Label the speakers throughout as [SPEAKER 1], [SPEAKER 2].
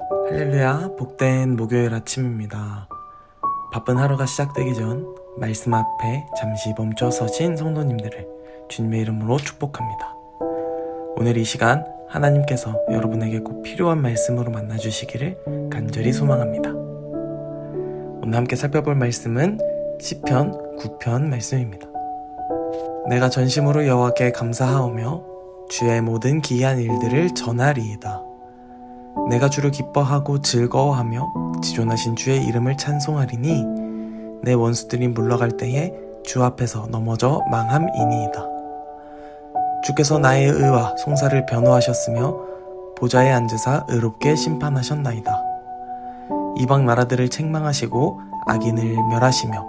[SPEAKER 1] 할렐루야, 복된 목요일 아침입니다. 바쁜 하루가 시작되기 전 말씀 앞에 잠시 멈춰 서신 성도님들을 주님의 이름으로 축복합니다. 오늘 이 시간 하나님께서 여러분에게 꼭 필요한 말씀으로 만나주시기를 간절히 소망합니다. 오늘 함께 살펴볼 말씀은 시편 9편 말씀입니다. 내가 전심으로 여호와께 감사하오며 주의 모든 기이한 일들을 전하리이다. 내가 주를 기뻐하고 즐거워하며 지존하신 주의 이름을 찬송하리니 내 원수들이 물러갈 때에 주 앞에서 넘어져 망함이니이다. 주께서 나의 의와 송사를 변호하셨으며 보좌에 앉으사 의롭게 심판하셨나이다. 이방 나라들을 책망하시고 악인을 멸하시며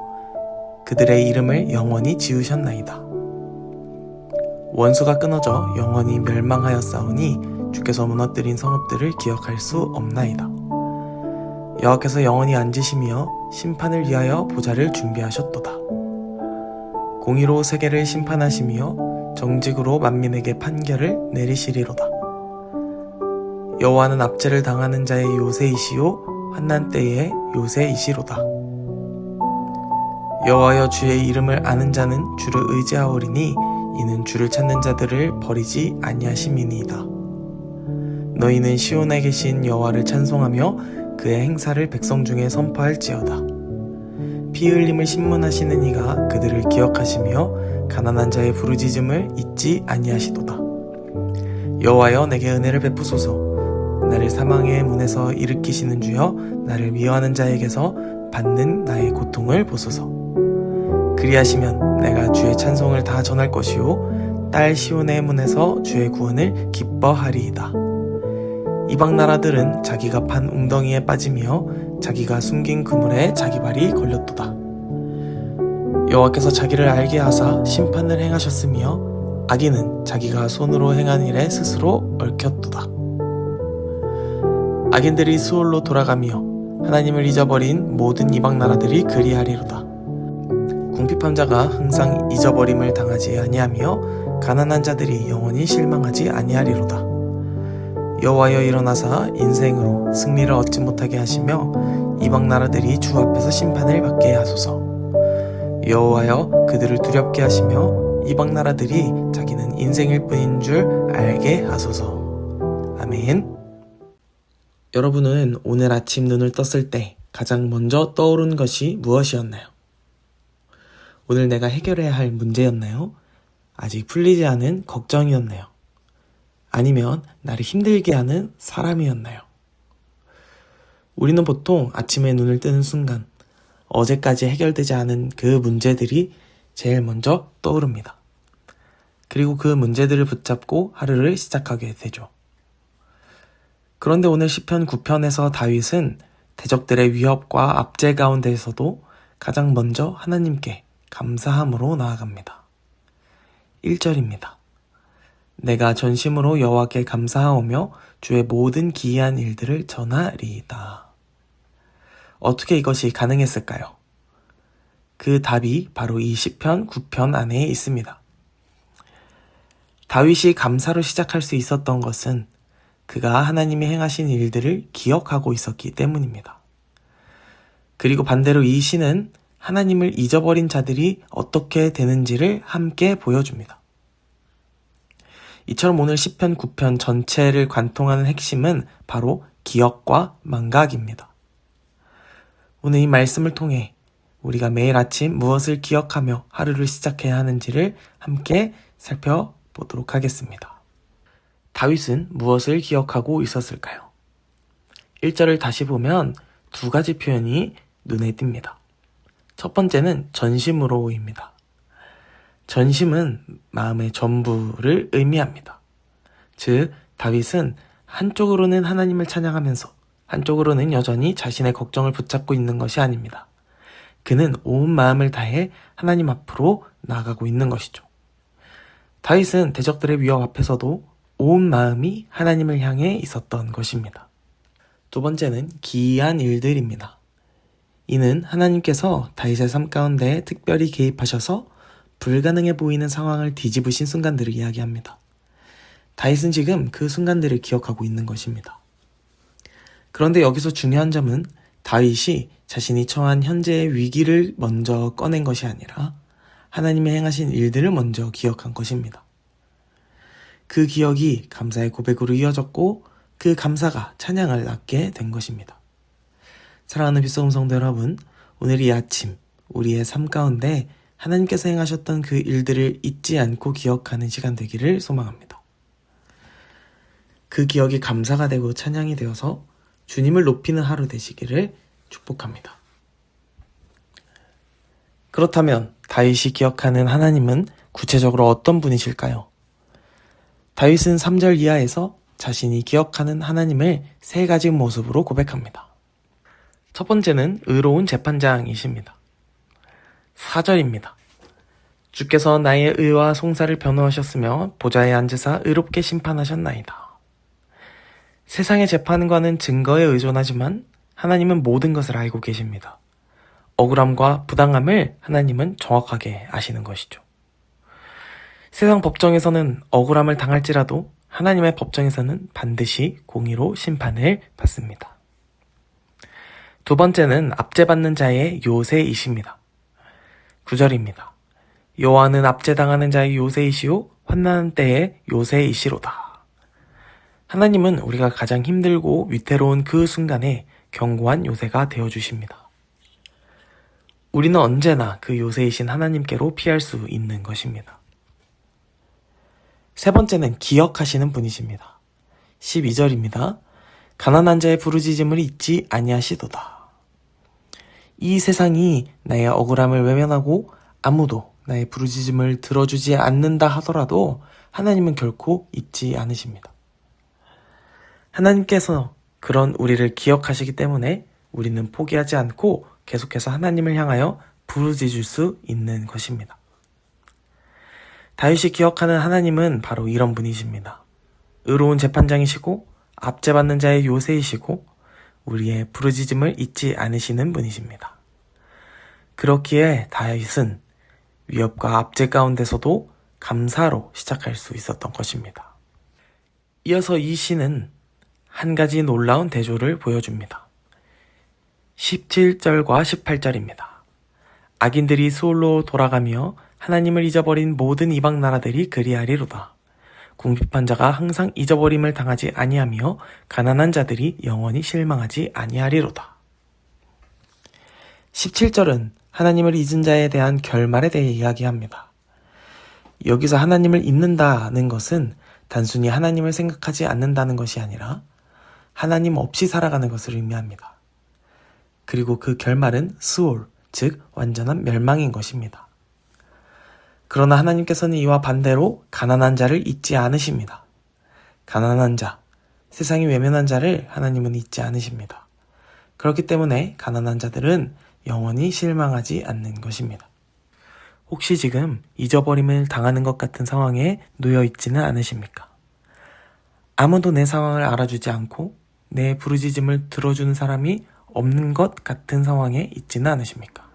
[SPEAKER 1] 그들의 이름을 영원히 지우셨나이다. 원수가 끊어져 영원히 멸망하였사오니 주께서 무너뜨린 성읍들을 기억할 수 없나이다. 여호와께서 영원히 앉으시며 심판을 위하여 보좌를 준비하셨도다. 공의로 세계를 심판하시며 정직으로 만민에게 판결을 내리시리로다. 여호와는 압제를 당하는 자의 요새이시요 환난 때의 요새이시로다. 여호와여 주의 이름을 아는 자는 주를 의지하오리니 이는 주를 찾는 자들을 버리지 아니하심이니이다. 너희는 시온에 계신 여호와를 찬송하며 그의 행사를 백성 중에 선포할지어다. 피 흘림을 신문하시는 이가 그들을 기억하시며 가난한 자의 부르짖음을 잊지 아니하시도다. 여호와여 내게 은혜를 베푸소서. 나를 사망의 문에서 일으키시는 주여 나를 미워하는 자에게서 받는 나의 고통을 보소서. 그리하시면 내가 주의 찬송을 다 전할 것이요 딸 시온의 문에서 주의 구원을 기뻐하리이다. 이방 나라들은 자기가 판 웅덩이에 빠지며 자기가 숨긴 그물에 자기 발이 걸렸도다. 여호와께서 자기를 알게 하사 심판을 행하셨으며 악인은 자기가 손으로 행한 일에 스스로 얽혔도다. 악인들이 수올로 돌아가며 하나님을 잊어버린 모든 이방 나라들이 그리하리로다. 궁핍한 자가 항상 잊어버림을 당하지 아니하며 가난한 자들이 영원히 실망하지 아니하리로다. 여호와여 일어나사 인생으로 승리를 얻지 못하게 하시며 이방 나라들이 주 앞에서 심판을 받게 하소서. 여호와여 그들을 두렵게 하시며 이방 나라들이 자기는 인생일 뿐인 줄 알게 하소서. 아멘. 여러분은 오늘 아침 눈을 떴을 때 가장 먼저 떠오른 것이 무엇이었나요? 오늘 내가 해결해야 할 문제였나요? 아직 풀리지 않은 걱정이었나요? 아니면 나를 힘들게 하는 사람이었나요? 우리는 보통 아침에 눈을 뜨는 순간 어제까지 해결되지 않은 그 문제들이 제일 먼저 떠오릅니다. 그리고 그 문제들을 붙잡고 하루를 시작하게 되죠. 그런데 오늘 시편 9편에서 다윗은 대적들의 위협과 압제 가운데에서도 가장 먼저 하나님께 감사함으로 나아갑니다. 1절입니다. 내가 전심으로 여호와께 감사하오며 주의 모든 기이한 일들을 전하리이다. 어떻게 이것이 가능했을까요? 그 답이 바로 이 시편 9편 안에 있습니다. 다윗이 감사로 시작할 수 있었던 것은 그가 하나님이 행하신 일들을 기억하고 있었기 때문입니다. 그리고 반대로 이 시는 하나님을 잊어버린 자들이 어떻게 되는지를 함께 보여줍니다. 이처럼 오늘 시편 9편 전체를 관통하는 핵심은 바로 기억과 망각입니다. 오늘 이 말씀을 통해 우리가 매일 아침 무엇을 기억하며 하루를 시작해야 하는지를 함께 살펴보도록 하겠습니다. 다윗은 무엇을 기억하고 있었을까요? 1절을 다시 보면 두 가지 표현이 눈에 띕니다. 첫 번째는 전심으로입니다. 전심은 마음의 전부를 의미합니다. 즉, 다윗은 한쪽으로는 하나님을 찬양하면서 한쪽으로는 여전히 자신의 걱정을 붙잡고 있는 것이 아닙니다. 그는 온 마음을 다해 하나님 앞으로 나아가고 있는 것이죠. 다윗은 대적들의 위협 앞에서도 온 마음이 하나님을 향해 있었던 것입니다. 두 번째는 기이한 일들입니다. 이는 하나님께서 다윗의 삶 가운데 특별히 개입하셔서 불가능해 보이는 상황을 뒤집으신 순간들을 이야기합니다. 다윗은 지금 그 순간들을 기억하고 있는 것입니다. 그런데 여기서 중요한 점은 다윗이 자신이 처한 현재의 위기를 먼저 꺼낸 것이 아니라 하나님의 행하신 일들을 먼저 기억한 것입니다. 그 기억이 감사의 고백으로 이어졌고 그 감사가 찬양을 낳게 된 것입니다. 사랑하는 빗소금 성도 여러분, 오늘 이 아침 우리의 삶 가운데 하나님께서 행하셨던 그 일들을 잊지 않고 기억하는 시간 되기를 소망합니다. 그 기억이 감사가 되고 찬양이 되어서 주님을 높이는 하루 되시기를 축복합니다. 그렇다면 다윗이 기억하는 하나님은 구체적으로 어떤 분이실까요? 다윗은 3절 이하에서 자신이 기억하는 하나님을 3가지 모습으로 고백합니다. 첫 번째는 의로운 재판장이십니다. 4절입니다. 주께서 나의 의와 송사를 변호하셨으며 보좌에 앉으사 의롭게 심판하셨나이다. 세상의 재판과는 증거에 의존하지만 하나님은 모든 것을 알고 계십니다. 억울함과 부당함을 하나님은 정확하게 아시는 것이죠. 세상 법정에서는 억울함을 당할지라도 하나님의 법정에서는 반드시 공의로 심판을 받습니다. 두 번째는 압제받는 자의 요새이십니다. 9절입니다. 여호와는 압제당하는 자의 요새이시오 환난한 때의 요새이시로다. 하나님은 우리가 가장 힘들고 위태로운 그 순간에 견고한 요새가 되어주십니다. 우리는 언제나 그 요새이신 하나님께로 피할 수 있는 것입니다. 세 번째는 기억하시는 분이십니다. 12절입니다. 가난한 자의 부르짖음을 잊지 아니하시도다. 이 세상이 나의 억울함을 외면하고 아무도 나의 부르짖음을 들어주지 않는다 하더라도 하나님은 결코 잊지 않으십니다. 하나님께서 그런 우리를 기억하시기 때문에 우리는 포기하지 않고 계속해서 하나님을 향하여 부르짖을 수 있는 것입니다. 다윗이 기억하는 하나님은 바로 이런 분이십니다. 의로운 재판장이시고 압제받는 자의 요새이시고 우리의 부르짖음을 잊지 않으시는 분이십니다. 그렇기에 다윗은 위협과 압제 가운데서도 감사로 시작할 수 있었던 것입니다. 이어서 이 시는 한 가지 놀라운 대조를 보여줍니다. 17절과 18절입니다. 악인들이 수올로 돌아가며 하나님을 잊어버린 모든 이방 나라들이 그리하리로다. 궁핍한 자가 항상 잊어버림을 당하지 아니하며 가난한 자들이 영원히 실망하지 아니하리로다. 17절은 하나님을 잊은 자에 대한 결말에 대해 이야기합니다. 여기서 하나님을 잊는다는 것은 단순히 하나님을 생각하지 않는다는 것이 아니라 하나님 없이 살아가는 것을 의미합니다. 그리고 그 결말은 스올, 즉 완전한 멸망인 것입니다. 그러나 하나님께서는 이와 반대로 가난한 자를 잊지 않으십니다. 가난한 자, 세상이 외면한 자를 하나님은 잊지 않으십니다. 그렇기 때문에 가난한 자들은 영원히 실망하지 않는 것입니다. 혹시 지금 잊어버림을 당하는 것 같은 상황에 놓여 있지는 않으십니까? 아무도 내 상황을 알아주지 않고 내 부르짖음을 들어주는 사람이 없는 것 같은 상황에 있지는 않으십니까?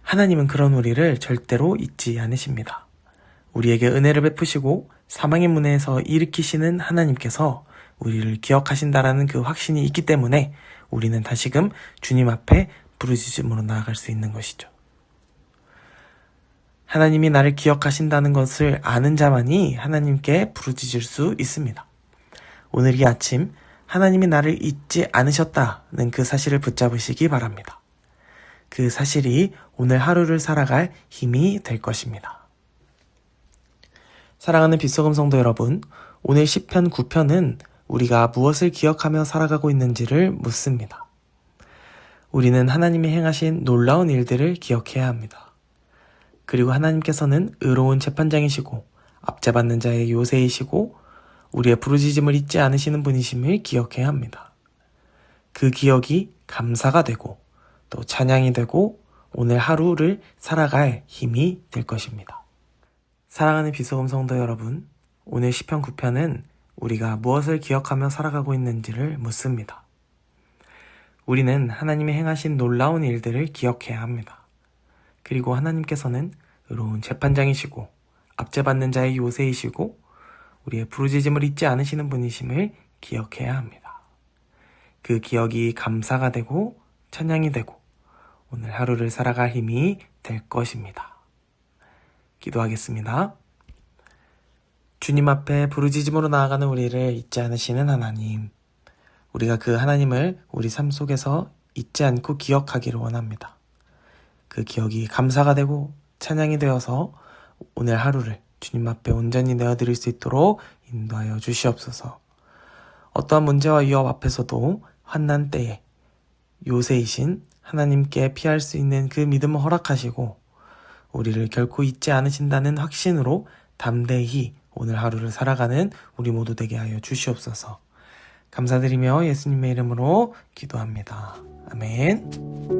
[SPEAKER 1] 하나님은 그런 우리를 절대로 잊지 않으십니다. 우리에게 은혜를 베푸시고 사망의 문에서 일으키시는 하나님께서 우리를 기억하신다라는 그 확신이 있기 때문에 우리는 다시금 주님 앞에 부르짖음으로 나아갈 수 있는 것이죠. 하나님이 나를 기억하신다는 것을 아는 자만이 하나님께 부르짖을 수 있습니다. 오늘 이 아침 하나님이 나를 잊지 않으셨다는 그 사실을 붙잡으시기 바랍니다. 그 사실이 오늘 하루를 살아갈 힘이 될 것입니다. 사랑하는 빗소금 성도 여러분, 오늘 시편 9편은 우리가 무엇을 기억하며 살아가고 있는지를 묻습니다. 우리는 하나님이 행하신 놀라운 일들을 기억해야 합니다. 그리고 하나님께서는 의로운 재판장이시고 압제받는 자의 요새이시고 우리의 부르짖음을 잊지 않으시는 분이심을 기억해야 합니다. 그 기억이 감사가 되고 또 찬양이 되고 오늘 하루를 살아갈 힘이 될 것입니다. 사랑하는 빗소금 성도 여러분, 오늘 시편 9편은 우리가 무엇을 기억하며 살아가고 있는지를 묻습니다. 우리는 하나님이 행하신 놀라운 일들을 기억해야 합니다. 그리고 하나님께서는 의로운 재판장이시고 압제받는 자의 요새이시고 우리의 부르짖음을 잊지 않으시는 분이심을 기억해야 합니다. 그 기억이 감사가 되고 찬양이 되고 오늘 하루를 살아갈 힘이 될 것입니다. 기도하겠습니다. 주님 앞에 부르짖음으로 나아가는 우리를 잊지 않으시는 하나님, 우리가 그 하나님을 우리 삶 속에서 잊지 않고 기억하기를 원합니다. 그 기억이 감사가 되고 찬양이 되어서 오늘 하루를 주님 앞에 온전히 내어드릴 수 있도록 인도하여 주시옵소서. 어떠한 문제와 위협 앞에서도 환난 때에 요새이신 하나님께 피할 수 있는 그 믿음을 허락하시고 우리를 결코 잊지 않으신다는 확신으로 담대히 오늘 하루를 살아가는 우리 모두 되게 하여 주시옵소서. 감사드리며 예수님의 이름으로 기도합니다. 아멘.